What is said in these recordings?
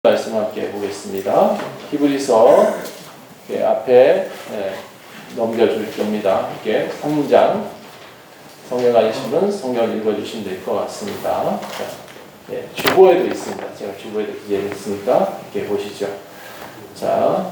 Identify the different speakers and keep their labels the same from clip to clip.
Speaker 1: 말씀 함께 해보겠습니다. 히브리서 앞에 넘겨줄 겁니다. 함께 3장 성경 아니시면 성경 읽어주시면 될 것 같습니다. 주보에도 있습니다. 제가 주보에도 기재했으니까 이렇게 보시죠. 자,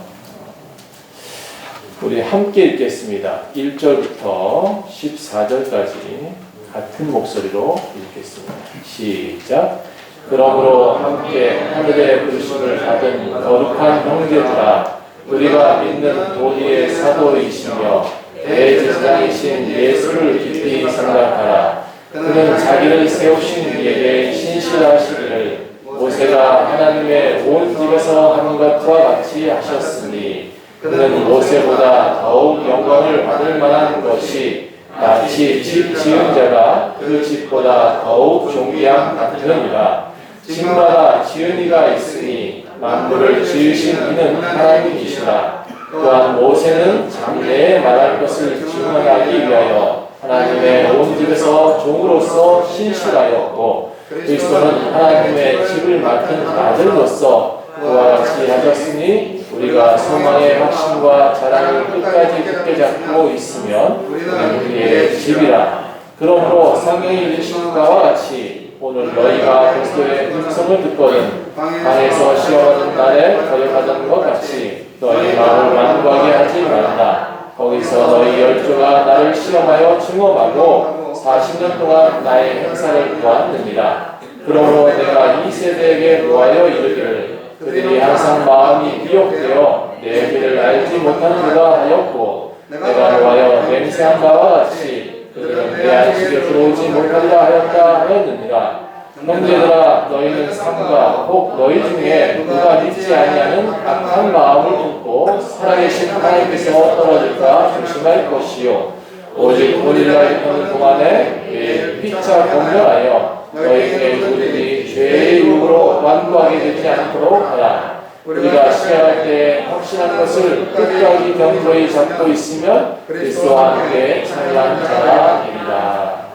Speaker 1: 우리 함께 읽겠습니다. 1절부터 14절까지 같은 목소리로 읽겠습니다. 시작. 그러므로 함께 하늘의 부르심을 받은 거룩한 형제들아, 우리가 믿는 도리의 사도이시며 대제사장이신 예수를 깊이 생각하라. 그는 자기를 세우신 이에게 신실하시기를 모세가 하나님의 온 집에서 하는 것과 같이 하셨으니, 그는 모세보다 더욱 영광을 받을 만한 것이 마치 집 지은 자가 그 집보다 더욱 존귀함 같으니라. 집마다 지은 이가 있으니 만물을 지으신 이는 하나님이시라. 또한 모세는 장래에 말할 것을 증언하기 위하여 하나님의 온 집에서 종으로서 신실하였고, 그리스도는 하나님의 집을 맡은 아들로서 그와 같이 하셨으니, 우리가 소망의 확신과 자랑을 끝까지 굳게 잡고 있으면 우리는 그의 집이라. 그러므로 성경이 이르신 바와 같이 오늘 너희가 그리스도의 음성을 듣거든 방에서 시험하는 날에 거역하던 것 같이 너희 마음을 완고하게 하지 말라. 거기서 너희 열조가 나를 시험하여 증언하고 40년 동안 나의 행사를 보았느니라. 그러므로 내가 이 세대에게 노하여 이르기를 그들이 항상 마음이 미혹되어 내 길을 알지 못하는가 하였고, 내가 노하여 맹세한 바와 같이 그들은 내 안식에 들어오지 못하리라 하였다 하였느니라. 형제들아, 너희는 삼가 혹 너희 중에 누가 믿지 아니하는 악한 마음을 품고 살아계신 하나님께서 떨어질까 조심할 것이요, 오직 우리가 있는 동안에 매일 피차 공멸하여 너희의 누구들이 죄의 유혹으로 완고하게 되지 않도록 하라. 우리가 시행할 때 확신한 것을 끝까지 견고히 잡고 있으면 그리스도와 함께 찬양한 자가 됩니다.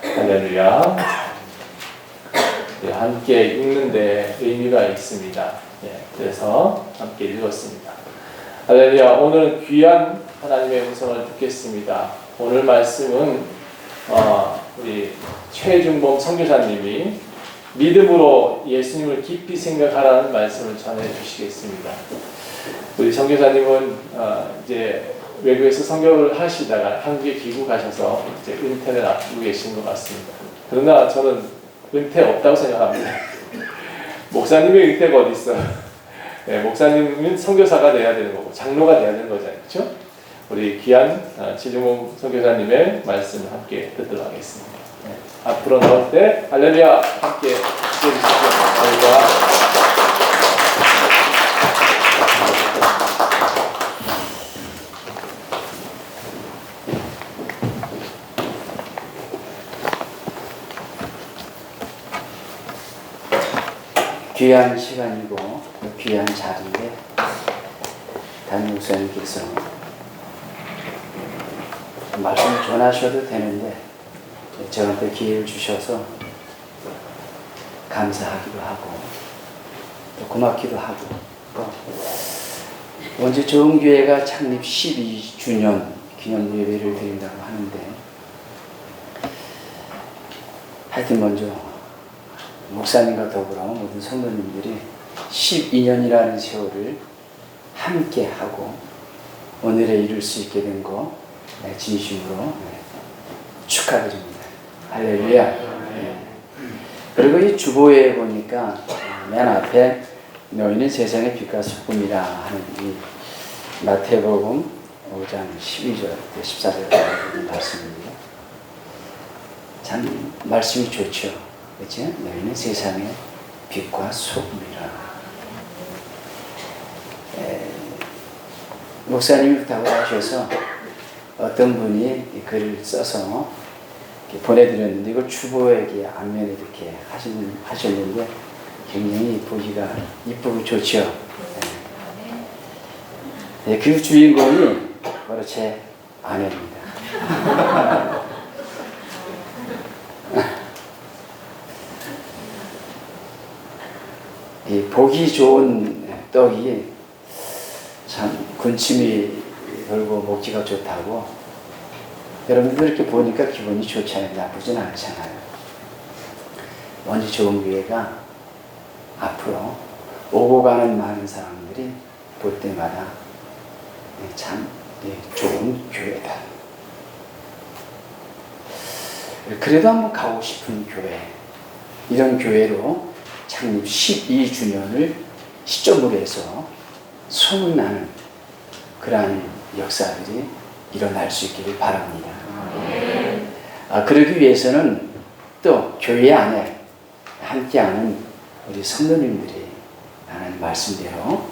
Speaker 1: 할렐루야. 함께 읽는데 의미가 있습니다. 그래서 함께 읽었습니다. 할렐루야. 오늘은 귀한 하나님의 음성을 듣겠습니다. 오늘 말씀은 우리 최중봉 선교사님이 믿음으로 예수님을 깊이 생각하라는 말씀을 전해 주시겠습니다. 우리 선교사님은 이제 외국에서 선교를 하시다가 한국에 귀국하셔서 이제 은퇴를 앞두고 계신 것 같습니다. 그러나 저는 은퇴 없다고 생각합니다. 목사님의 은퇴가 어디 있어요? 네, 목사님은 선교사가 돼야 되는 거고 장로가 돼야 되는 거잖아요, 그렇죠? 우리 귀한 최중봉 선교사님의 말씀을 함께 듣도록 하겠습니다. 앞으로 나올 때 할렐루야 함께 해주십시오. 할렐루야.
Speaker 2: 귀한 시간이고 귀한 자리에 담임 목사님께서 말씀을 전하셔도 되는데 저한테 기회를 주셔서 감사하기도 하고 또 고맙기도 하고, 또 원주 좋은교회가 창립 12주년 기념 예배를 드린다고 하는데, 하여튼 먼저 목사님과 더불어 모든 성도님들이 12년이라는 세월을 함께하고 오늘에 이룰 수 있게 된 거 진심으로 축하드립니다. 할렐루야. 네. 그리고 이 주보에 보니까 맨 앞에 너희는 세상의 빛과 소금이라 하는 이 마태복음 5장 12절부터 14절까지 말씀입니다. 참 말씀이 좋죠. 그렇죠? 너희는 세상의 빛과 소금이라. 목사님이 부탁을 하셔서 어떤 분이 글을 써서 보내드렸는데, 이걸 주보에게 앞면에 이렇게 하셨는데 굉장히 보기가 이쁘고 좋죠. 네, 그 주인공이 바로 제 아내입니다. 이 보기 좋은 떡이 참 군침이 돌고 먹기가 좋다고 여러분들 이렇게 보니까 기분이 좋잖아요. 나쁘진 않잖아요. 원주 좋은 교회가 앞으로 오고 가는 많은 사람들이 볼 때마다 참 좋은 교회다. 그래도 한번 가고 싶은 교회, 이런 교회로 창립 12주년을 시점으로 해서 소문나는 그러한 역사들이 일어날 수 있기를 바랍니다. 그러기 위해서는 또 교회 안에 함께하는 우리 성도님들이 하나님 말씀대로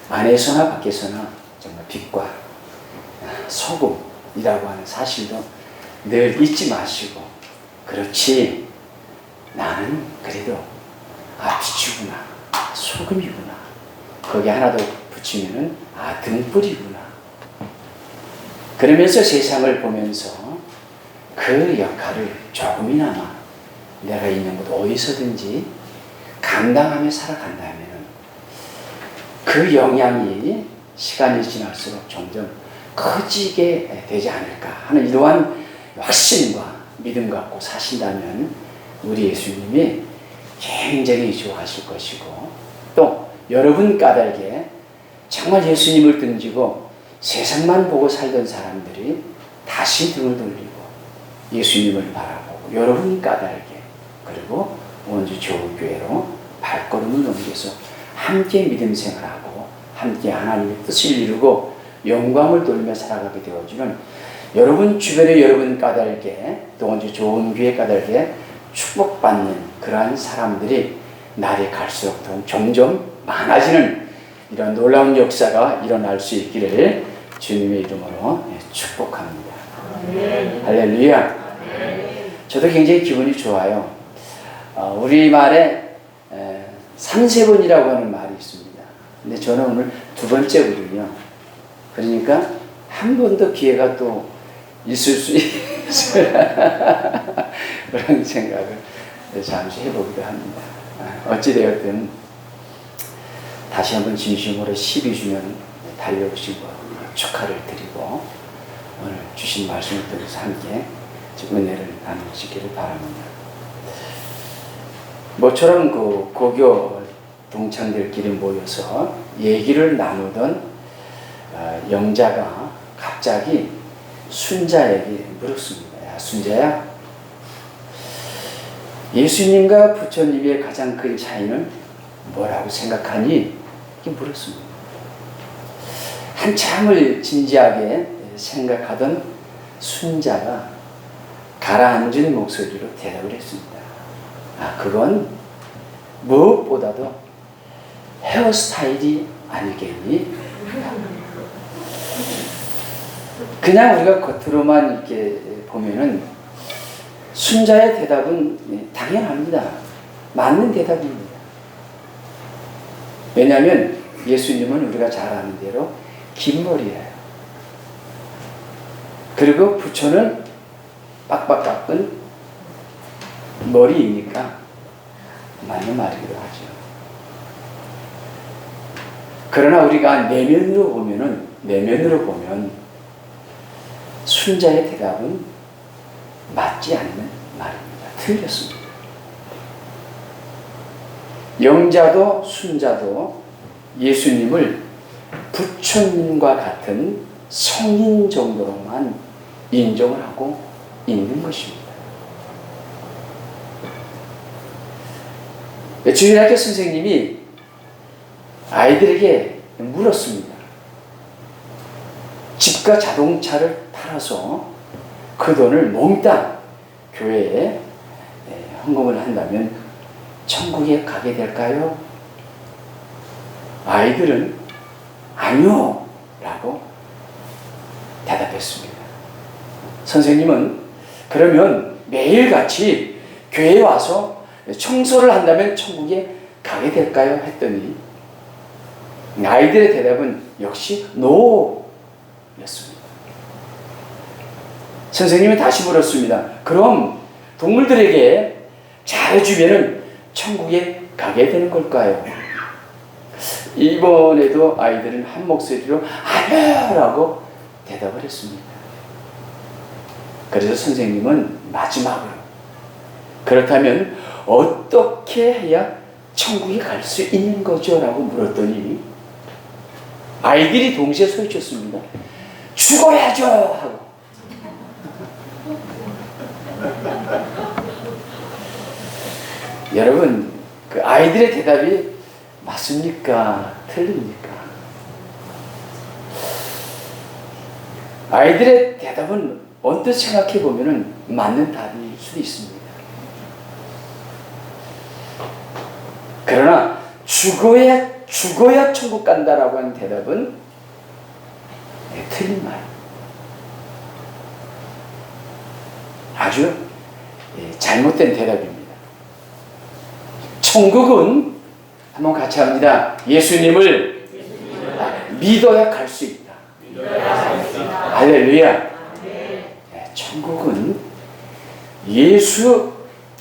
Speaker 2: 안에서나 밖에서나 정말 빛과 소금이라고 하는 사실도 늘 잊지 마시고, 그렇지, 나는 그래도 빛이구나, 소금이구나, 거기 하나 더 붙이면은 등불이구나. 그러면서 세상을 보면서 그 역할을 조금이나마 내가 있는 곳 어디서든지 감당하며 살아간다면 그 영향이 시간이 지날수록 점점 커지게 되지 않을까 하는 이러한 확신과 믿음 갖고 사신다면 우리 예수님이 굉장히 좋아하실 것이고, 또 여러분 까닭에 정말 예수님을 등지고 세상만 보고 살던 사람들이 다시 등을 돌리고 예수님을 바라보고 여러분 까닭에, 그리고 원주 교회로 발걸음을 옮겨서 함께 믿음 생활하고 함께 하나님의 뜻을 이루고 영광을 돌며 살아가게 되어주는 여러분 주변의 여러분 까닭에, 또 원주 좋은 교회 까닭에 축복받는 그러한 사람들이 날이 갈수록 더 점점 많아지는 이런 놀라운 역사가 일어날 수 있기를 주님의 이름으로 축복합니다. 할렐루야. 저도 굉장히 기분이 좋아요. 우리말에 삼세번이라고 하는 말이 있습니다. 근데 저는 오늘 두 번째거든요. 그러니까 한 번 더 기회가 또 있을 수 있어요. 그런 생각을 잠시 해보기도 합니다. 어찌되었든 다시 한번 진심으로 12주년 달려오신 것 축하를 드리고, 오늘 주신 말씀을 통해서 함께 은혜를 나누시기를 바랍니다. 모처럼 그 고교 동창들끼리 모여서 얘기를 나누던 영자가 갑자기 순자에게 물었습니다. 야, 순자야, 예수님과 부처님의 가장 큰 차이는 뭐라고 생각하니? 이렇게 물었습니다. 한참을 진지하게 생각하던 순자가 가라앉은 목소리로 대답을 했습니다. 그건 무엇보다도 헤어스타일이 아니겠니? 그냥 우리가 겉으로만 이렇게 보면은 순자의 대답은 당연합니다. 맞는 대답입니다. 왜냐하면 예수님은 우리가 잘 아는 대로 긴 머리예요. 그리고 부처는 빡빡 깎은 머리이니까 맞는 말이기도 하죠. 그러나 우리가 내면으로 보면 순자의 대답은 맞지 않는 말입니다. 틀렸습니다. 영자도 순자도 예수님을 부처님과 같은 성인 정도로만 인정을 하고 있는 것입니다. 주일학교 선생님이 아이들에게 물었습니다. 집과 자동차를 팔아서 그 돈을 몽땅 교회에 헌금을 한다면 천국에 가게 될까요? 아이들은 아니요 라고 대답했습니다. 선생님은 그러면 매일같이 교회에 와서 청소를 한다면 천국에 가게 될까요? 했더니 아이들의 대답은 역시 NO 였습니다. 선생님은 다시 물었습니다. 그럼 동물들에게 잘해주면 천국에 가게 되는 걸까요? 이번에도 아이들은 한 목소리로 아니라고 대답을 했습니다. 그래서 선생님은 마지막으로 그렇다면 어떻게 해야 천국에 갈 수 있는 거죠? 라고 물었더니 아이들이 동시에 소리쳤습니다. 죽어야죠! 하고. 여러분, 그 아이들의 대답이 맞습니까? 틀립니까? 아이들의 대답은 언뜻 생각해 보면 맞는 답일 수도 있습니다. 그러나 죽어야 천국 간다라고 하는 대답은 틀린 말. 아주 잘못된 대답입니다. 천국은 한번 같이 합니다. 예수님을 믿어야 갈 수 있다. 할렐루야. 천국은 예수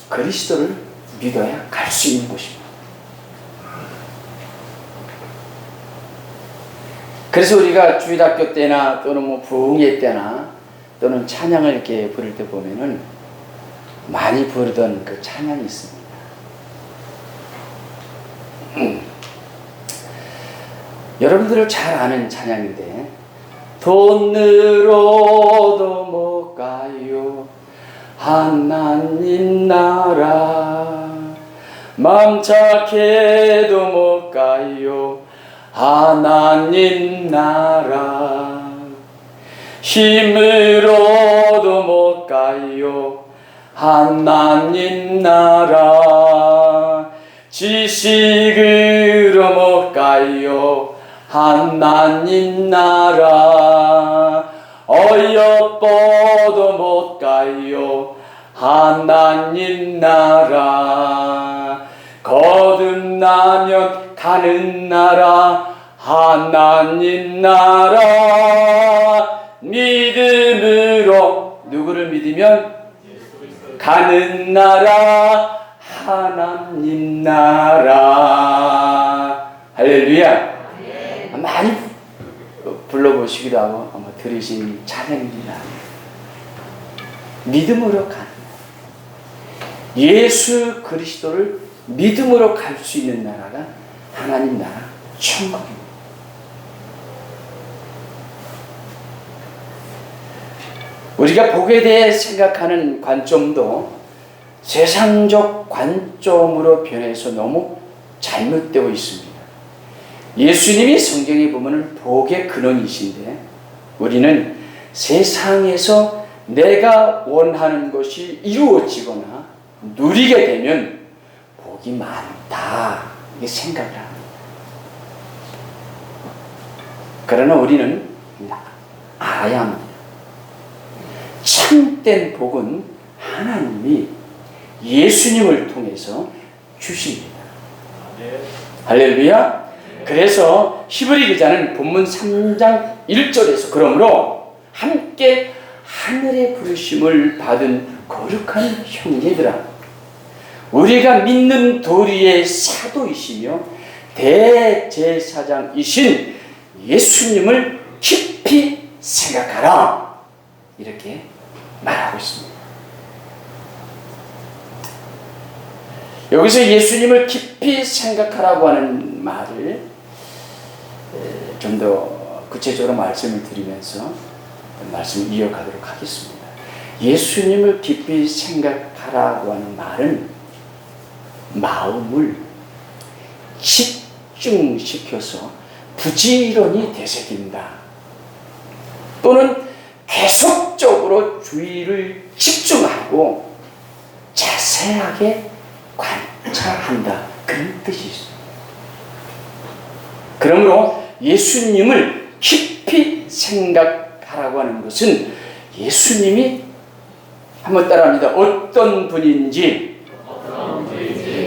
Speaker 2: 그리스도를 믿어야 갈 수 있는 곳입니다. 그래서 우리가 주일학교 때나 또는 뭐 부흥회 때나 또는 찬양을 이렇게 부를 때 보면은 많이 부르던 그 찬양이 있습니다. 여러분들을 잘 아는 찬양인데 돈으로도 못 가요 하나님 나라 맘 착해도 못 가요 하나님 나라 힘으로도 못 가요 하나님 나라 지식으로 못 가요 하나님 나라 어여뻐도 못 가요 하나님 나라 거듭나면 가는 나라 하나님 나라 믿음으로 누구를 믿으면 가는 나라 하나님 나라 할렐루야. 많이 불러보시기도 하고 아마 들으신 찬양입니다. 믿음으로 가는 예수 그리스도를 믿음으로 갈 수 있는 나라가 하나님 나라 천국입니다. 우리가 복에 대해 생각하는 관점도 세상적 관점으로 변해서 너무 잘못되어 있습니다. 예수님이 성경에 보면 복의 근원이신데 우리는 세상에서 내가 원하는 것이 이루어지거나 누리게 되면 복이 많다 이렇게 생각을 합니다. 그러나 우리는 알아야 합니다. 참된 복은 하나님이 예수님을 통해서 주십니다. 할렐루야. 그래서 히브리 기자는 본문 3장 1절에서 그러므로 함께 하늘의 부르심을 받은 거룩한 형제들아 우리가 믿는 도리의 사도이시며 대제사장이신 예수님을 깊이 생각하라 이렇게 말하고 있습니다. 여기서 예수님을 깊이 생각하라고 하는 말을 좀 더 구체적으로 말씀을 드리면서 말씀을 이어가도록 하겠습니다. 예수님을 깊이 생각하라고 하는 말은 마음을 집중시켜서 부지런히 되새긴다. 또는 계속적으로 주의를 집중하고 자세하게 관찰한다. 그런 뜻이 있습니다. 그러므로 예수님을 깊이 생각하라고 하는 것은 예수님이 한번 따라합니다. 어떤 분인지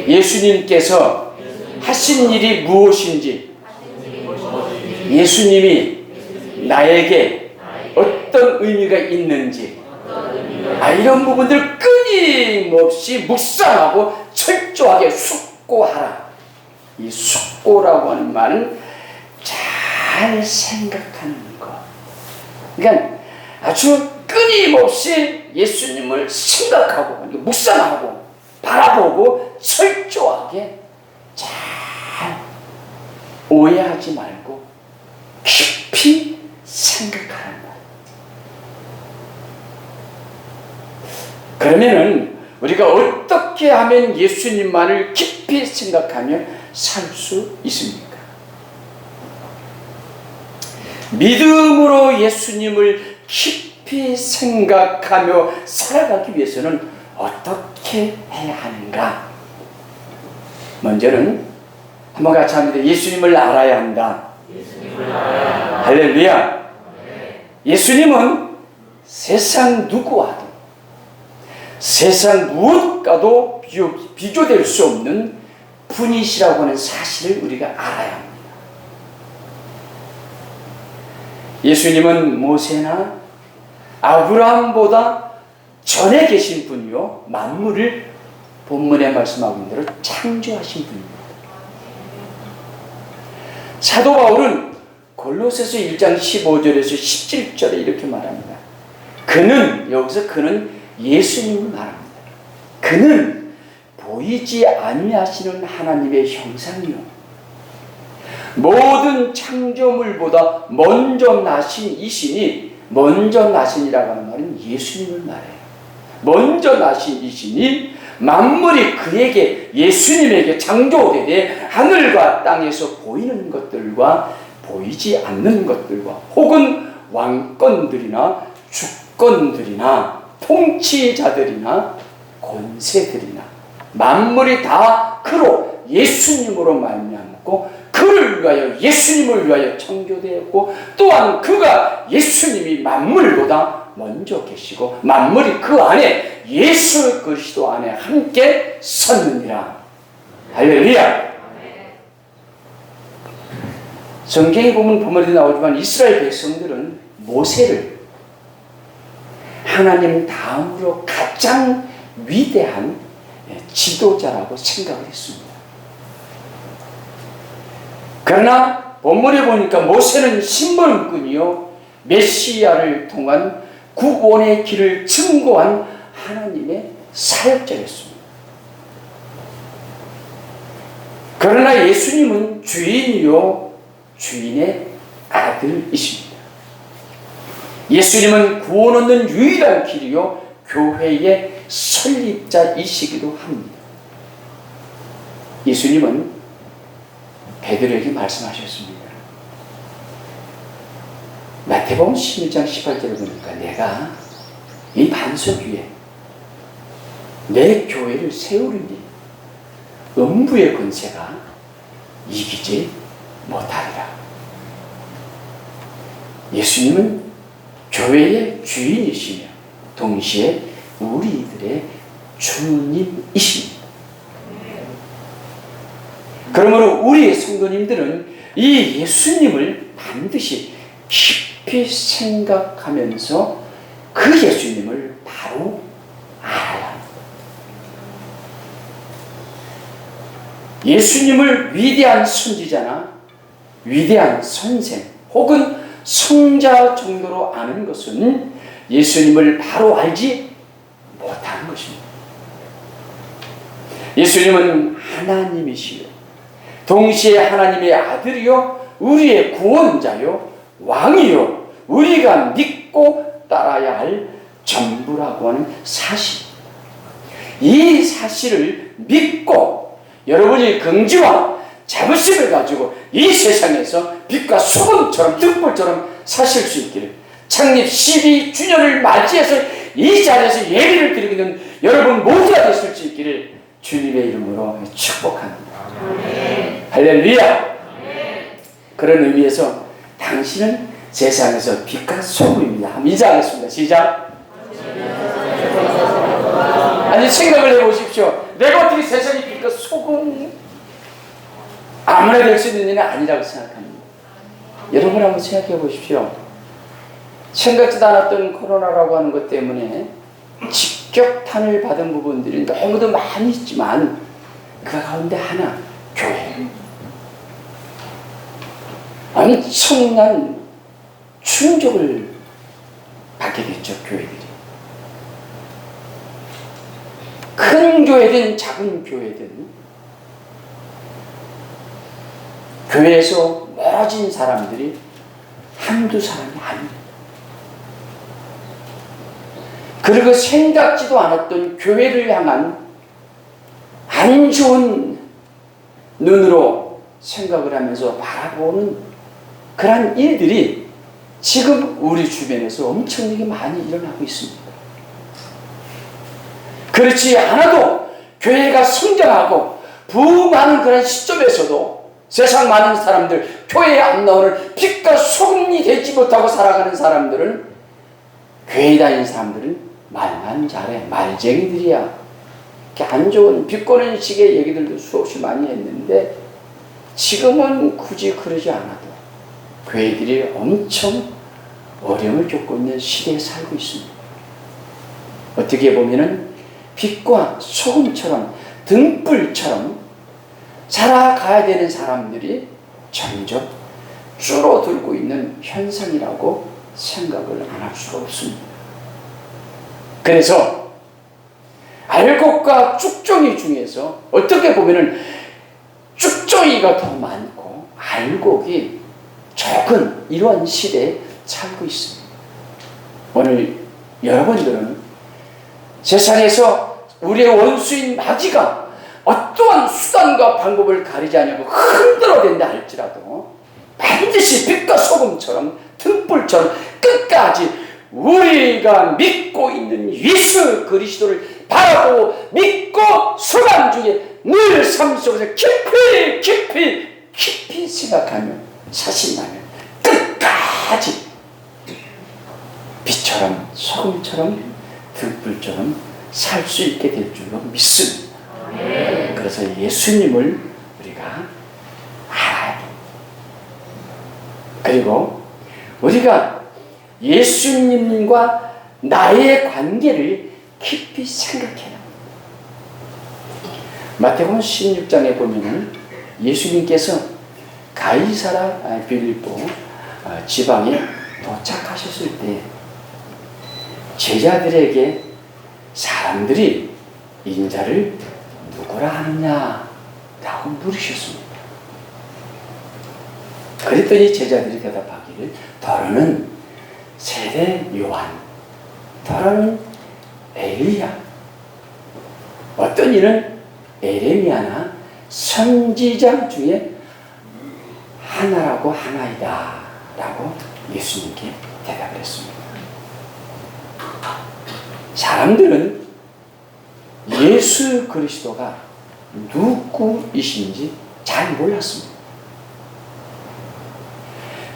Speaker 2: 예수님께서 하신 일이 무엇인지 예수님이 나에게 어떤 의미가 있는지 이런 부분들을 끊임없이 묵상하고 철저하게 숙고하라. 이 숙고라고 하는 말은 잘 생각하는 것. 그러니까 아주 끊임없이 예수님을 생각하고 묵상하고 바라보고 철저하게 잘 오해하지 말고 깊이 생각하는 것. 그러면은 우리가 어떻게 하면 예수님만을 깊이 생각하며 살 수 있습니까? 믿음으로 예수님을 깊이 생각하며 살아가기 위해서는 어떻게 해야 하는가? 먼저는 한번 같이 합니다. 예수님을 알아야 한다. 할렐루야. 예수님은 세상 누구와도 세상 무엇과도 비교될 수 없는 분이시라고 하는 사실을 우리가 알아야 합니다. 예수님은 모세나 아브라함보다 전에 계신 분이요 만물을 본문에 말씀하고 있는 대로 창조하신 분입니다. 사도 바울은 골로새서 1장 15절에서 17절에 이렇게 말합니다. 여기서 그는 예수님을 말합니다. 그는 보이지 아니하시는 하나님의 형상이요 모든 창조물보다 먼저 나신 이시니, 먼저 나신이라고 하는 말은 예수님을 말해요. 먼저 나신 이시니 만물이 그에게, 예수님에게 창조되되 하늘과 땅에서 보이는 것들과 보이지 않는 것들과 혹은 왕권들이나 주권들이나 통치자들이나 권세들이나 만물이 다 그로 예수님으로 말미암고 그를 위하여, 예수님을 위하여 창조되었고 또한 그가, 예수님이 만물보다 먼저 계시고 만물이 그 안에, 예수 그리스도 안에 함께 섰느니라. 할렐루야. 성경에 보면 부모들이 나오지만 이스라엘 백성들은 모세를 하나님 다음으로 가장 위대한 지도자라고 생각을 했습니다. 그러나 본문에 보니까 모세는 신분꾼이요 메시아를 통한 구원의 길을 증거한 하나님의 사역자였습니다. 그러나 예수님은 주인이요 주인의 아들이십니다. 예수님은 구원 얻는 유일한 길이요 교회의 설립자이시기도 합니다. 예수님은 베드로에게 말씀하셨습니다. 마태복음 16장 18절을 보니까 내가 이 반석 위에 내 교회를 세우리니 음부의 권세가 이기지 못하리라. 예수님은 교회의 주인이시며 동시에 우리들의 주님이십니다. 그러므로 우리의 성도님들은 이 예수님을 반드시 깊이 생각하면서 그 예수님을 바로 알아야 합니다. 예수님을 위대한 선지자나 위대한 선생 혹은 성자 정도로 아는 것은 예수님을 바로 알지 못하는 것입니다. 예수님은 하나님이시요 동시에 하나님의 아들이요 우리의 구원자요 왕이요 우리가 믿고 따라야 할 전부라고 하는 사실, 이 사실을 믿고 여러분이 긍지와 자부심을 가지고 이 세상에서 빛과 소금처럼 등불처럼 사실 수 있기를, 창립 12주년을 맞이해서 이 자리에서 예배를 드리고 있는 여러분 모두가 되실 수 있기를 주님의 이름으로 축복합니다. 아멘. 할렐루야. 아멘. 그런 의미에서 당신은 세상에서 빛과 소금입니다. 한번 인사하겠습니다. 시작. 아니 생각을 해보십시오. 내가 어떻게 세상의 빛과 소금 아무나 될 수 있는 일은 아니라고 생각합니다. 여러분 한번 생각해 보십시오. 생각지도 않았던 코로나라고 하는 것 때문에 직격탄을 받은 부분들이 너무도 많이 있지만 그 가운데 하나, 교회. 엄청난 충격을 받게 됐죠. 교회들이. 큰 교회든 작은 교회든 교회에서 멀어진 사람들이 한두 사람이 아닙니다. 그리고 생각지도 않았던 교회를 향한 안 좋은 눈으로 생각을 하면서 바라보는 그런 일들이 지금 우리 주변에서 엄청나게 많이 일어나고 있습니다. 그렇지 않아도 교회가 성장하고 부흥하는 그런 시점에서도 세상 많은 사람들, 교회에 안 나오는 빛과 소금이 되지 못하고 살아가는 사람들은, 교회 다니는 사람들은 말만 잘해, 말쟁이들이야. 이렇게 안 좋은 비꼬는 식의 얘기들도 수없이 많이 했는데, 지금은 굳이 그러지 않아도 교회들이 엄청 어려움을 겪고 있는 시대에 살고 있습니다. 어떻게 보면은 빛과 소금처럼 등불처럼 살아가야 되는 사람들이 점점 줄어들고 있는 현상이라고 생각을 안 할 수가 없습니다. 그래서 알곡과 쭉종이 중에서 어떻게 보면은 쭉종이가 더 많고 알곡이 적은 이러한 시대에 살고 있습니다. 오늘 여러분들은 세상에서 우리의 원수인 마귀가 어떠한 수단과 방법을 가리지 않냐고 흔들어댄다 할지라도 반드시 빛과 소금처럼 등불처럼 끝까지 우리가 믿고 있는 예수 그리스도를 바라보고 믿고 소감 중에 늘 삶 속에서 깊이 생각하며 사신다면 끝까지 빛처럼 소금처럼 등불처럼 살 수 있게 될 줄로 믿습니다. 그래서 예수님을 우리가 알아야 됩니다. 그리고 우리가 예수님과 나의 관계를 깊이 생각해야 합니다. 마태복음 16장에 보면은 예수님께서 가이사라 빌립보 지방에 도착하셨을 때 제자들에게 사람들이 인자를 누구라 하느냐라고 물으셨습니다. 그랬더니 제자들이 대답하기를 더러는 세례 요한, 더러는 엘리야, 어떤 이는 에레미야나 선지자 중에 하나라고 하나이다 라고 예수님께 대답을 했습니다. 사람들은 예수 그리스도가 누구이신지 잘 몰랐습니다.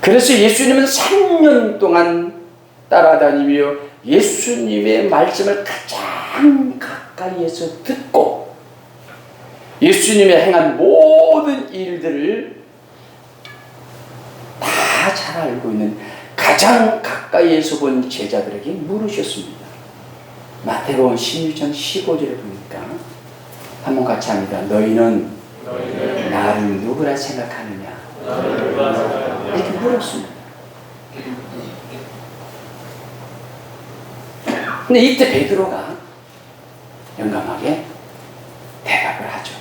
Speaker 2: 그래서 예수님은 3년 동안 따라다니며 예수님의 말씀을 가장 가까이에서 듣고 예수님의 행한 모든 일들을 다 잘 알고 있는 가장 가까이에서 본 제자들에게 물으셨습니다. 마태복음 16장 15절에 보니까 한번 같이 합니다. 너희는 나를 누구라 생각하느냐? 이렇게 물었습니다. 근데 이때 베드로가 용감하게 대답을 하죠.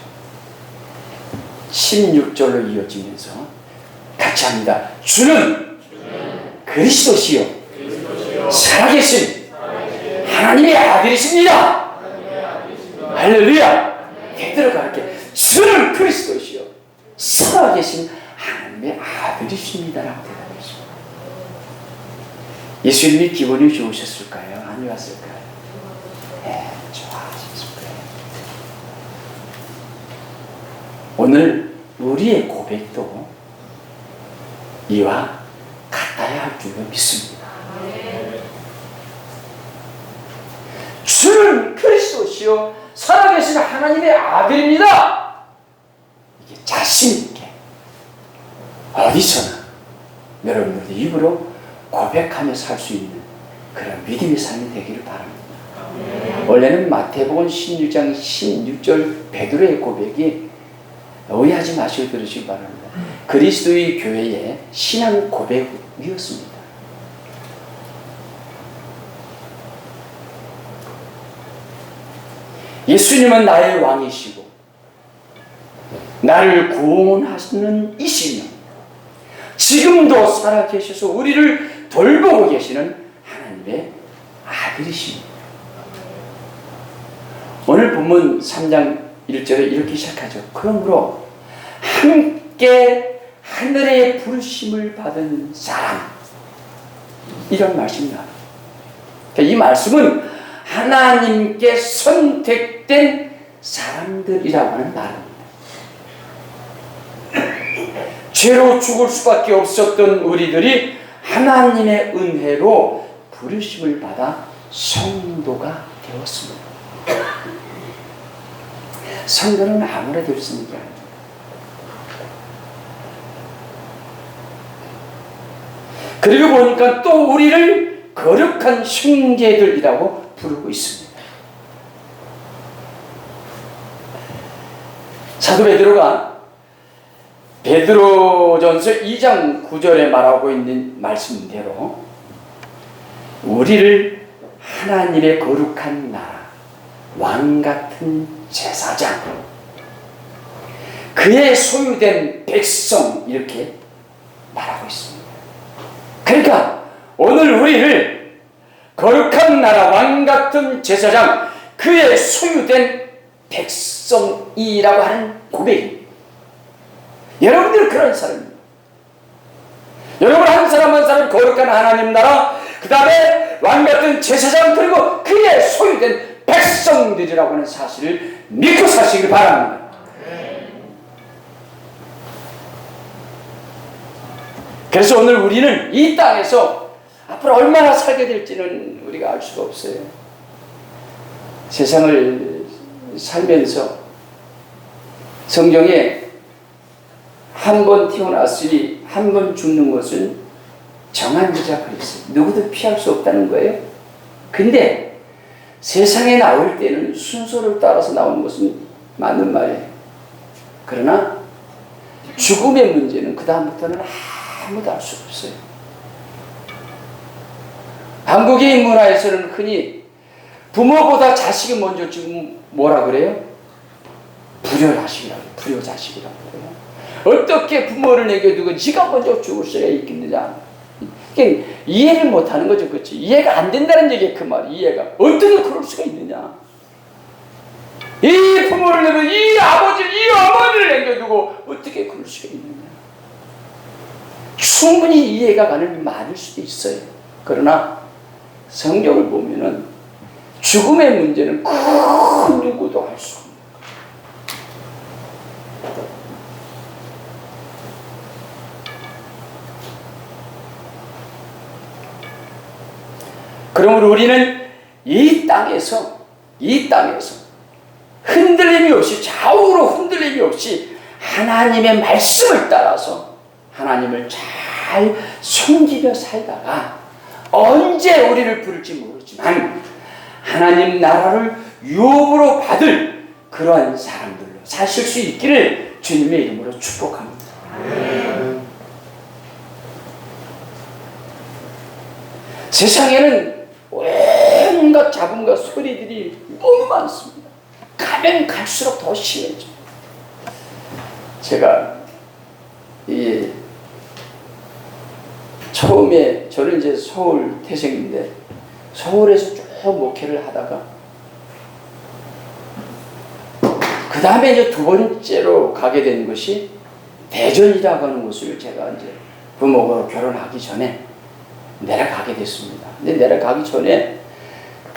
Speaker 2: 16절로 이어지면서 같이 합니다. 주는 그리스도시요 살아계신 하나님의 아들이십니다. 할렐루야. 베드로가 이렇게 주는 그리스도시요 살아계신 하나님의 아들이십니다라고 대답했습니다. 예수님이 기분이 좋으셨을까요? 아니었을까요? 네, 좋아하셨을 거예요. 오늘 우리의 고백도 이와 같아야 할 줄로 믿습니다. 주는 그리스도시요 살아계신 하나님의 아들입니다. 이게 자신 있게 어디서나 여러분들의 입으로 고백하며 살 수 있는 그런 믿음의 삶이 되기를 바랍니다. 원래는 마태복음 16장 16절 베드로의 고백이 오해하지 마시고 들으시기 바랍니다. 그리스도의 교회의 신앙 고백이었습니다. 예수님은 나의 왕이시고 나를 구원하시는 이시며 지금도 살아계셔서 우리를 돌보고 계시는 하나님의 아들이십니다. 오늘 본문 3장 1절에 이렇게 시작하죠. 그러므로 함께 하늘의 부르심을 받은 사람, 이런 말씀입니다. 이 말씀은 하나님께 선택된 사람들이라고 하는 말입니다. 죄로 죽을 수밖에 없었던 우리들이 하나님의 은혜로 부르심을 받아 성도가 되었습니다. 성도는 아무래도 있는 게 아닙니다. 그리고 보니까 또 우리를 거룩한 형제들이라고 부르고 있습니다. 사도 베드로가 베드로전서 2장 9절에 말하고 있는 말씀대로 우리를 하나님의 거룩한 나라, 왕같은 제사장, 그의 소유된 백성, 이렇게 말하고 있습니다. 그러니까 오늘 우리를 거룩한 나라, 왕같은 제사장, 그의 소유된 백성이라고 하는 고백입니다. 여러분들 그런 사람입니다. 여러분 한 사람 한 사람 거룩한 하나님 나라, 그 다음에 왕같은 제사장, 그리고 그의 소유된 백성들이라고 하는 사실을 믿고 사시길 바랍니다. 그래서 오늘 우리는 이 땅에서 앞으로 얼마나 살게 될지는 우리가 알 수가 없어요. 세상을 살면서 성경에 한 번 태어났으니 한 번 죽는 것은 정한 일이라 그랬어요. 누구도 피할 수 없다는 거예요. 근데 세상에 나올 때는 순서를 따라서 나오는 것은 맞는 말이에요. 그러나 죽음의 문제는 그 다음부터는 아무도 알 수 없어요. 한국의 문화에서는 흔히 부모보다 자식이 먼저 죽으면 뭐라 그래요? 불효자식이라고, 불효자식이라고 그래요. 어떻게 부모를 내겨두고 지가 먼저 죽을 수가 있겠느냐. 그러니까 이해를 못하는 거죠. 그렇지? 이해가 안 된다는 얘기예요. 그 말이. 이해가. 어떻게 그럴 수가 있느냐. 이 부모를 내고 이 아버지, 이 어머니를 남겨두고 어떻게 그럴 수가 있느냐. 충분히 이해가 가는 말일 수도 있어요. 그러나 성경을 보면은 죽음의 문제는 그 누구도 할 수 없는 거예요. 그러므로 우리는 이 땅에서 흔들림이 없이, 좌우로 흔들림이 없이 하나님의 말씀을 따라서 하나님을 잘 섬기며 살다가 언제 우리를 부를지 모르지만 하나님 나라를 유업으로 받을 그러한 사람들로 사실 수 있기를 주님의 이름으로 축복합니다. 세상에는 온갖 잡음과 소리들이 너무 많습니다. 가면 갈수록 더 심해져. 제가 처음에 저는 이제 서울 태생인데 서울에서 쭉 목회를 하다가 그 다음에 이제 두 번째로 가게 된 것이 대전이라고 하는 곳을 제가 이제 부모가 결혼하기 전에 내려가게 됐습니다. 근데 내려가기 전에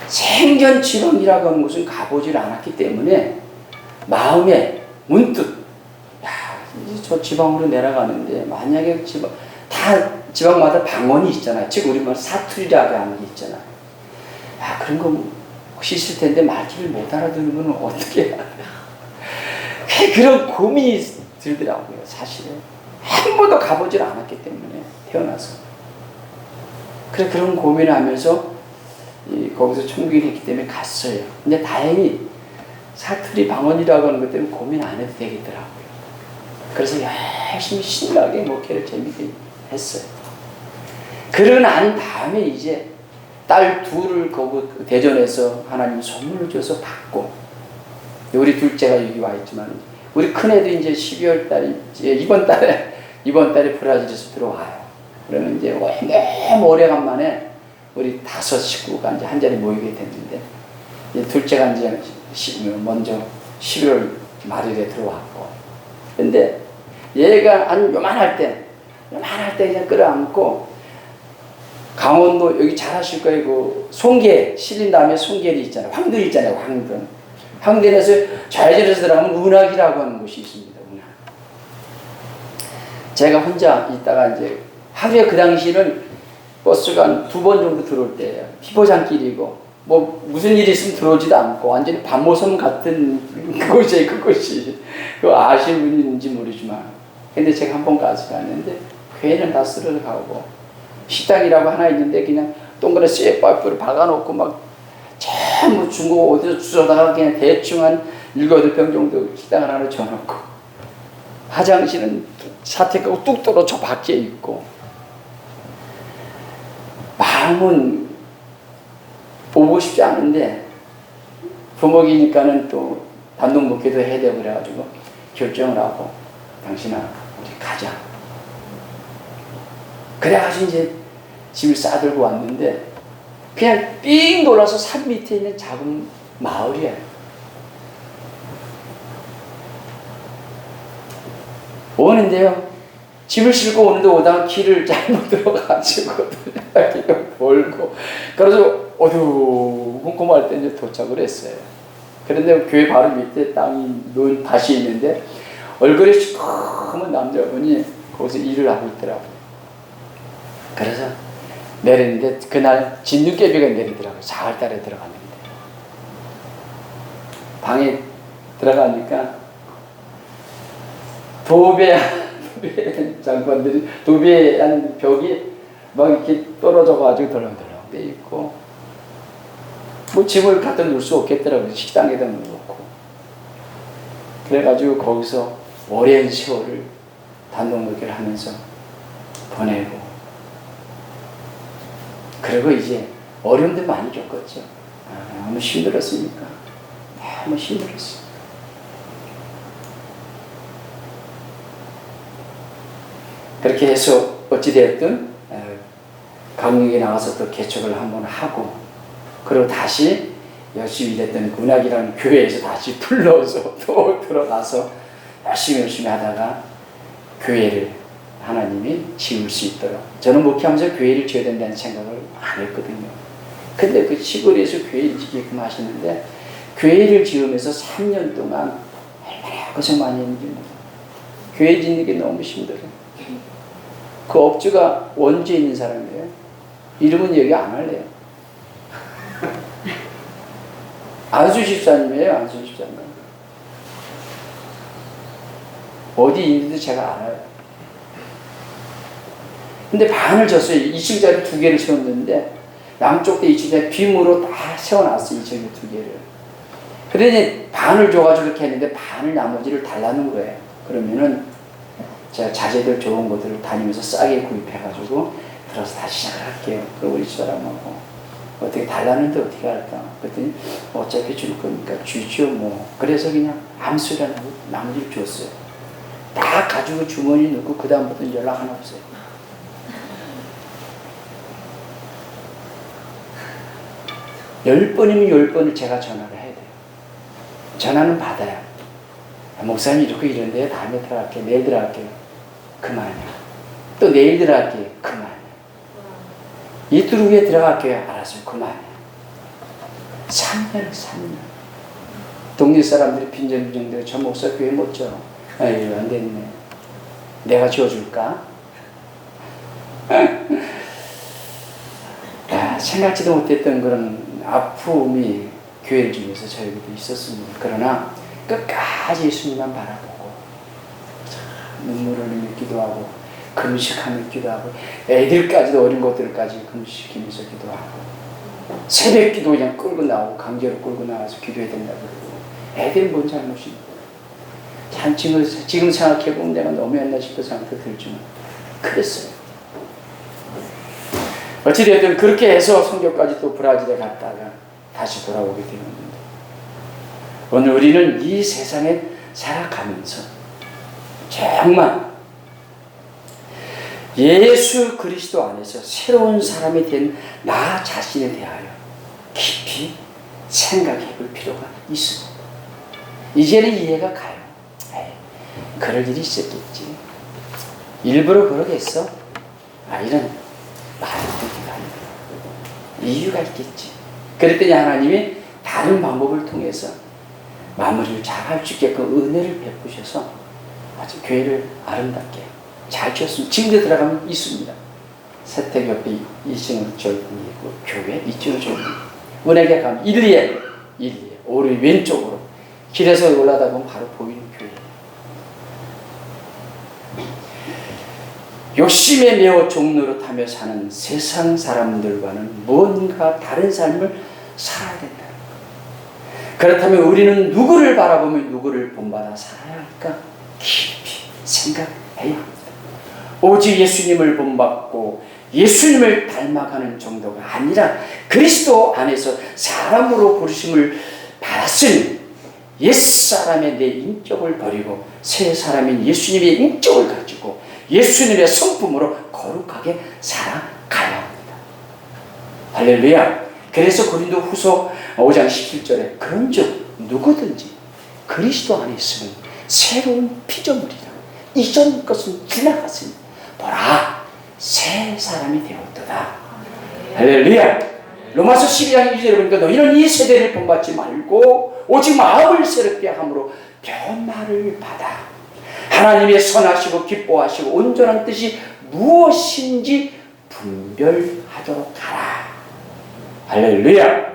Speaker 2: 생전 지방이라고 하는 곳은 가보질 않았기 때문에 마음에 문득 이제 저 지방으로 내려가는데 만약에 다 지방마다 방언이 있잖아요. 즉 우리 말 사투리라고 하는 게 있잖아요. 그런 거 혹시 있을 텐데 말귀를 못 알아들으면 어떻게 해야 돼? 그런 고민이 들더라고요. 사실은 한 번도 가보질 않았기 때문에 태어나서. 그래 그런 고민을 하면서 거기서 청구를 했기 때문에 갔어요. 근데 다행히 사투리 방언이라고 하는 것 때문에 고민 안 해도 되겠더라고요. 그래서 열심히 신나게 목회를 재밌게 했어요. 그러고 난 다음에 이제 딸 둘을 거기 대전에서 하나님 선물을 줘서 받고, 우리 둘째가 여기 와 있지만 우리 큰애도 이제 12월 달에 이번 달에 브라질에서 들어와요. 그러면 이제 너무 오래간만에 우리 5 식구가 이제 한 자리 모이게 됐는데, 이제 둘째가 이제 먼저 11월 말일에 들어왔고, 근데 얘가 한 요만할 때 그냥 끌어안고, 강원도 여기 잘 아실 거예요. 그 송계 실린 다음에 송계리 있잖아요. 황들 있잖아요. 황들에서 좌회전해서 들어가면 은학이라고 하는 곳이 있습니다. 은학. 제가 혼자 있다가 이제 하루에, 그 당시는 버스가 한 2번 정도 들어올 때예요. 피포장길이고 뭐 무슨 일이 있으면 들어오지도 않고 완전히 밤모섬 같은 그곳이에요. 그곳이. 그거 아시는 분이 있는지 모르지만, 근데 제가 한 번 갔는데 괴는 다 쓸어가고, 식당이라고 하나 있는데 그냥 동그란 쇠파이프를 박아놓고 막 전부 중국 어디서 주워다가 그냥 대충 한 7-8병 정도 식당을 하나 줘놓고, 화장실은 사택하고 뚝 떨어 저 밖에 있고, 마음은 보고 싶지 않은데 부목이니까는 또 단독 목회도 해야 되고 그래가지고 결정을 하고, 당신아 우리 가자. 그래가지고 이제 짐을 싸들고 왔는데 그냥 삥 돌아서 산 밑에 있는 작은 마을이에요. 오는데요, 짐을 싣고 오는데 오다가 길을 잘못 들어가지고 돌고, 그래서 꼼꼼할 때 이제 도착을 했어요. 그런데 교회 바로 밑에 땅이 다시 있는데 얼굴이 시커먼 남자분이 거기서 일을 하고 있더라고요. 그래서 내렸는데 그날 진눈깨비가 내리더라고요. 4월달에 들어갔는데 방에 들어가니까 도배 장관들이 도배한 벽이 막 이렇게 떨어져가지고 덜렁덜렁 돼 있고, 뭐 짐을 갖다 놓을 수 없겠더라고요. 식당에다 놓고. 그래가지고 거기서 오랜 세월을 단독 목회를 하면서 보내고, 그리고 이제 어려움도 많이 겪었죠. 너무 힘들었으니까. 너무 힘들었어요. 그렇게 해서 어찌되었든 강릉에 나와서 또 개척을 한번 하고, 그리고 다시 열심히 일했던 문학이라는 교회에서 다시 불러서 또 들어가서 열심히 하다가 교회를 하나님이 지을 수 있도록, 저는 목회하면서 교회를 지어야 된다는 생각을 안 했거든요. 근데 그 시골에서 교회를 지게끔 하시는데, 교회를 지으면서 3년 동안 얼마나 고생 많이 했는지 몰라요. 교회 짓는 게 너무 힘들어요. 그 업주가 원주에 있는 사람이에요. 이름은 얘기 안 할래요. 안수 집사님이에요. 안수 집사님. 어디 있는지도 제가 알아요. 근데 반을 졌어요. 2층짜리 2개를 세웠는데 양쪽 대 2층짜리 빔으로 다 세워놨어요. 2층에 2개를. 그러니 반을 줘가지고 그렇게 했는데 반을 나머지를 달라는 거예요. 그러면은 제가 자재들 좋은 것들을 다니면서 싸게 구입해가지고 들어서 다시 시작을 할게요. 그리고 우리 집사람하고 어떻게 달라는데 어떻게 할까? 그랬더니 어차피 줄 거니까 주죠 뭐. 그래서 그냥 아무 소리 안 하고 나머지를 줬어요. 다 가지고 주머니 넣고 그 다음부터는 연락 하나 없어요. 열 번이면 10번을 제가 전화를 해야 돼요. 전화는 받아요. 목사님 이런데 다음에 들어갈게요. 내일 들어갈게요. 그만이야. 또 내일 들어갈게요. 그만이야. 이틀 후에 들어갈게요. 알았어요. 그만이야. 3년. 동네 사람들이 빈정빈정대고 저 목사 교회 못 줘. 아유 안 됐네. 내가 지어줄까? 생각지도 못했던 그런 아픔이 교회를 중에서 저에게도 있었습니다. 그러나 끝까지 예수님만 바라보고 눈물을 흘리며 기도하고 금식하며 기도하고 애들까지도 어린 것들까지 금식하면서 기도하고 새벽 기도 그냥 끌고 나오고 강제로 끌고 나와서 기도해야 된다고 그러고 애들은 뭔 잘못입니까? 참 지금 생각해보면 내가 너무했나 싶은 생각도 들지만 그랬어요. 어찌되었든 그렇게 해서 선교까지 또 브라질에 갔다가 다시 돌아오게 되었는데, 오늘 우리는 이 세상에 살아가면서 정말 예수 그리스도 안에서 새로운 사람이 된 나 자신에 대하여 깊이 생각해 볼 필요가 있습니다. 이제는 이해가 가요. 그럴 일이 있었겠지. 일부러 그러겠어? 이런 말들이 아니다. 이유가 있겠지. 그랬더니 하나님이 다른 방법을 통해서 마무리를 잘 할 수 있게끔 은혜를 베푸셔서 아주 교회를 아름답게 잘 지었습니다. 지금도 들어가면 있습니다. 세택 옆에 2층으로 저 있고 교회 2층으로 저 있고, 은혜가 가면 1리에 오른 왼쪽으로 길에서 올라다 보면 바로 보이는 교회. 욕심에 매어 종로로 타며 사는 세상 사람들과는 뭔가 다른 삶을 살아야 된다. 그렇다면 우리는 누구를 바라보며 누구를 본받아 살아야 할까? 깊이 생각해야 합니다. 오직 예수님을 본받고 예수님을 닮아가는 정도가 아니라 그리스도 안에서 사람으로 부르심을 받았으니 옛사람의 내 인격을 버리고 새 사람인 예수님의 인격을 가지고 예수님의 성품으로 거룩하게 살아가야 합니다. 할렐루야. 그래서 고린도 후서 5장 17절에 그런즉 누구든지 그리스도 안에 있으면 새로운 피조물이라, 이전 것은 지나갔으니 보라 새 사람이 되었도다. 할렐루야. 로마서 12장 2절에 보니까 너희는 이 세대를 본받지 말고 오직 마음을 새롭게 함으로 변화를 받아 하나님의 선하시고 기뻐하시고 온전한 뜻이 무엇인지 분별하도록 하라. 할렐루야.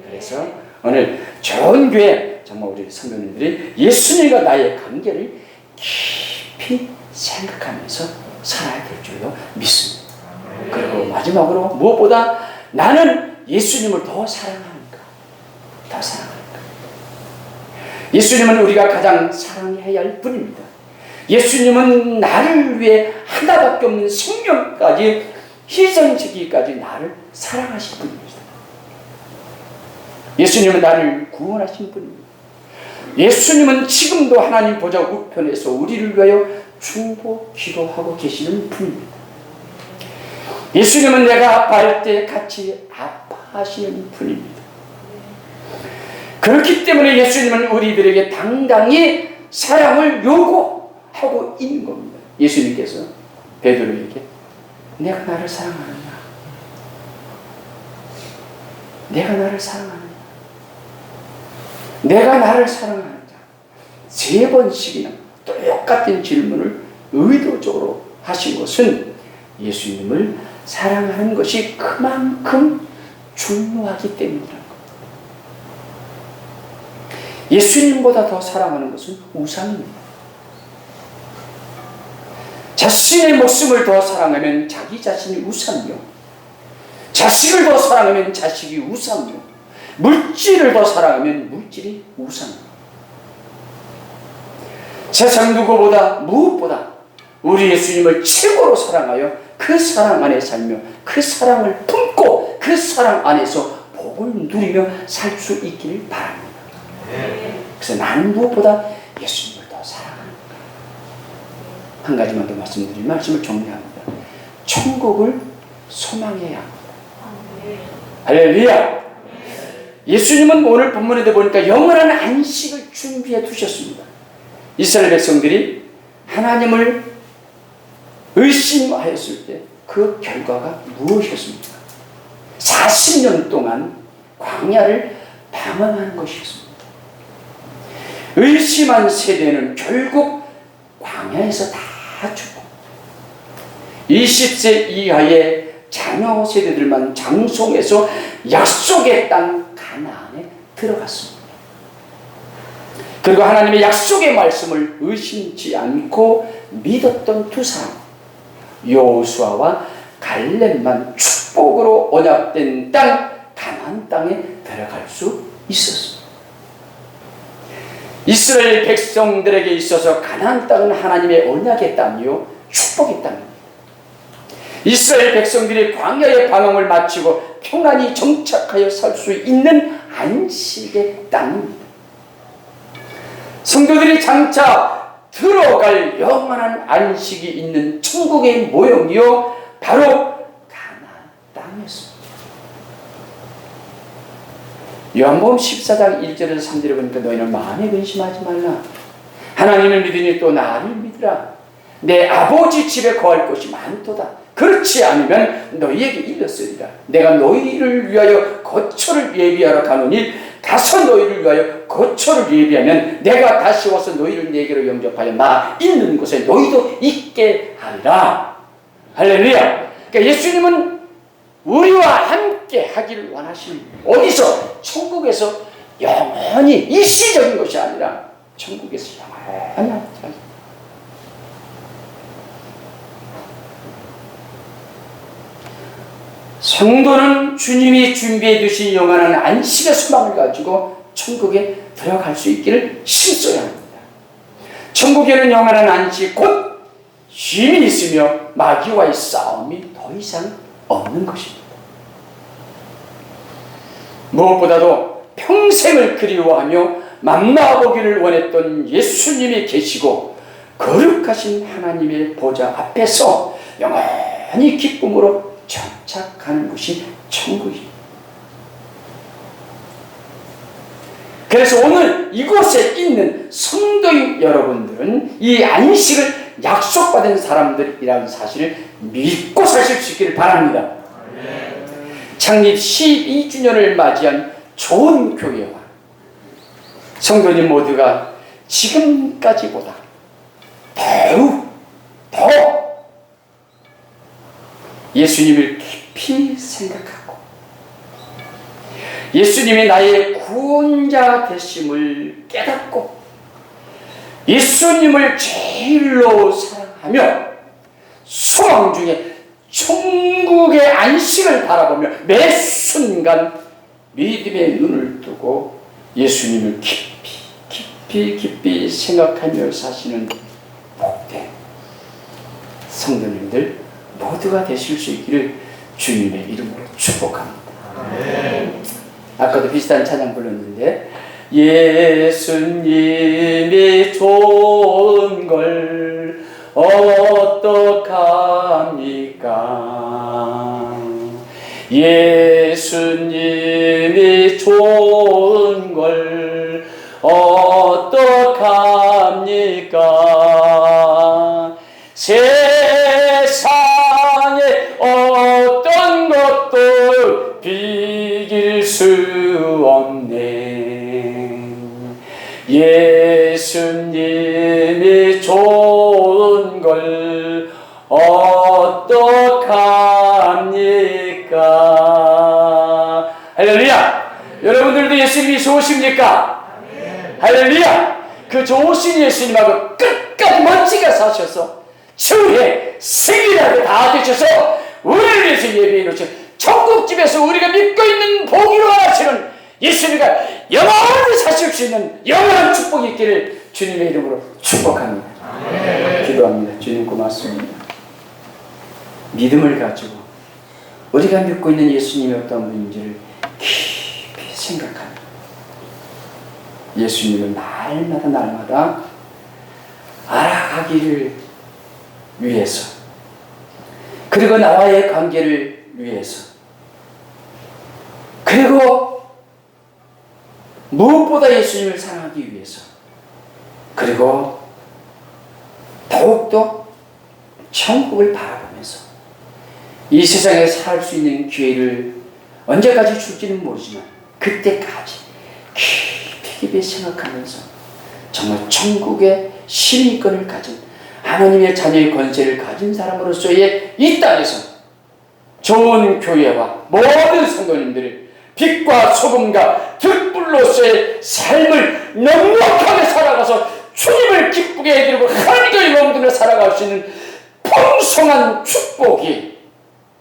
Speaker 2: 그래서 오늘 좋은 교회, 정말 우리 성도님들이 예수님과 나의 관계를 깊이 생각하면서 살아야 될 줄로 믿습니다. 그리고 마지막으로 무엇보다 나는 예수님을 더 사랑하니까, 더 사랑하니까. 예수님은 우리가 가장 사랑해야 할 분입니다. 예수님은 나를 위해 하나밖에 없는 생명까지 희생시키기까지 나를 사랑하신 분입니다. 예수님은 나를 구원하신 분입니다. 예수님은 지금도 하나님 보좌 우편에서 우리를 위하여 중보 기도하고 계시는 분입니다. 예수님은 내가 아파할 때 같이 아파하시는 분입니다. 그렇기 때문에 예수님은 우리들에게 당당히 사랑을 요구하고 있는 겁니다. 예수님께서 베드로에게 내가 나를 사랑하느냐? 내가 나를 사랑하느냐? 내가 나를 사랑하느냐? 3번씩이나 똑같은 질문을 의도적으로 하신 것은 예수님을 사랑하는 것이 그만큼 중요하기 때문이라는 겁니다. 예수님보다 더 사랑하는 것은 우상입니다. 자신의 목숨을 더 사랑하면 자기 자신이 우상이요, 자식을 더 사랑하면 자식이 우상이요, 물질을 더 사랑하면 물질이 우상이요. 세상 누구보다 무엇보다 우리 예수님을 최고로 사랑하여 그 사랑 안에 살며 그 사랑을 품고 그 사랑 안에서 복을 누리며 살 수 있기를 바랍니다. 그래서 나는 무엇보다 예수님을 더 사랑합니다. 한 가지만 더 말씀드리면 말씀을 정리합니다. 천국을 소망해야 합니다. 할렐루야. 예수님은 오늘 본문에 보니까 영원한 안식을 준비해 두셨습니다. 이스라엘 백성들이 하나님을 의심하였을 때 그 결과가 무엇이었습니까? 40년 동안 광야를 방황하는 것이었습니다. 의심한 세대는 결국 광야에서 다 죽고 20세 이하의 자녀 세대들만 장성해서 약속의 땅 가나안에 들어갔습니다. 그리고 하나님의 약속의 말씀을 의심치 않고 믿었던 두 사람, 여호수아와 갈렙만 축복으로 언약된 땅 가나안 땅에 들어갈 수 있었습니다. 이스라엘 백성들에게 있어서 가나안 땅은 하나님의 언약의 땅이요 축복의 땅입니다. 이스라엘 백성들이 광야의 방황을 마치고 평안히 정착하여 살 수 있는 안식의 땅입니다. 성도들이 장차 들어갈 영원한 안식이 있는 천국의 모형이요 바로 가나안 땅이었습니다. 요한복음 14장 1절에서 3절에 보니까 너희는 마음에 근심하지 말라. 하나님을 믿으니 또 나를 믿으라. 내 아버지 집에 거할 곳이 많도다. 그렇지 않으면 너희에게 일렀으리라. 내가 너희를 위하여 거처를 예비하러 가노니 가서 너희를 위하여 거처를 예비하면 내가 다시 와서 너희를 내게로 영접하여 나 있는 곳에 너희도 있게 하리라. 할렐루야. 그러니까 예수님은 우리와 함께 하기를 원하시는, 어디서? 천국에서 영원히, 일시적인 것이 아니라 천국에서 영원히 함께. 성도는 주님이 준비해 두신 영원한 안식의 소망을 가지고 천국에 들어갈 수 있기를 힘써야 합니다. 천국에는 영원한 안식, 곧 쉼이 있으며 마귀와의 싸움이 더 이상 없는 것입니다. 무엇보다도 평생을 그리워하며 만나보기를 원했던 예수님이 계시고 거룩하신 하나님의 보좌 앞에서 영원히 기쁨으로 정착하는 것이 천국입니다. 그래서 오늘 이곳에 있는 성도인 여러분들은 이 안식을 약속받은 사람들이라는 사실을 믿고 사실 수 있기를 바랍니다. 창립 12주년을 맞이한 좋은 교회와 성도님 모두가 지금까지보다 더욱 더 예수님을 깊이 생각하고 예수님이 나의 구원자 되심을 깨닫고 예수님을 제일로 사랑하며 소망 중에 천국의 안식을 바라보며 매 순간 믿음의 눈을 뜨고 예수님을 깊이 생각하며 사시는 복된 성도님들 모두가 되실 수 있기를 주님의 이름으로 축복합니다. 아까도 비슷한 찬양 불렀는데 예수님이 좋은 걸 어떡합니까? 예수님이 좋은 걸 어떡합니까? 세상에 어떤 것도 비길 수 없네. 예수님이 좋은 걸 어떡합니까? 할렐루야! 여러분들도 예수님이 좋으십니까? 할렐루야! 그 좋으신 예수님하고 끝까지 멋지게 사셔서 주의 승리하게 다 되셔서 우리를 위해서 예비해 놓으신 천국집에서 우리가 믿고 있는 복이로 하시는 예수님과 영원히 사실 수 있는 영원한 축복이 있기를 주님의 이름으로 축복합니다. 기도합니다. 주님 고맙습니다. 믿음을 가지고 우리가 믿고 있는 예수님이 어떤 분인지를 깊이 생각합니다. 예수님을 날마다 알아가기를 위해서, 그리고 나와의 관계를 위해서, 그리고 무엇보다 예수님을 사랑하기 위해서, 그리고 더욱더 천국을 바라보면서 이 세상에 살 수 있는 기회를 언제까지 줄지는 모르지만 그때까지 깊이 생각하면서 정말 천국의 시민권을 가진 하나님의 자녀의 권세를 가진 사람으로서의 이 땅에서 좋은 교회와 모든 성도님들이 빛과 소금과 등불로서의 삶을 넉넉하게 살아가서 주님을 기쁘게 해드리고 하나님의 영광을 살아갈 수 있는 풍성한 축복이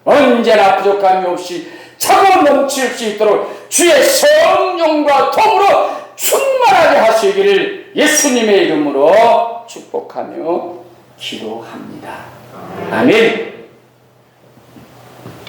Speaker 2: 언제나 부족함이 없이 차고 넘칠 수 있도록 주의 성령과 통으로 충만하게 하시기를 예수님의 이름으로 축복하며 기도합니다. 아멘.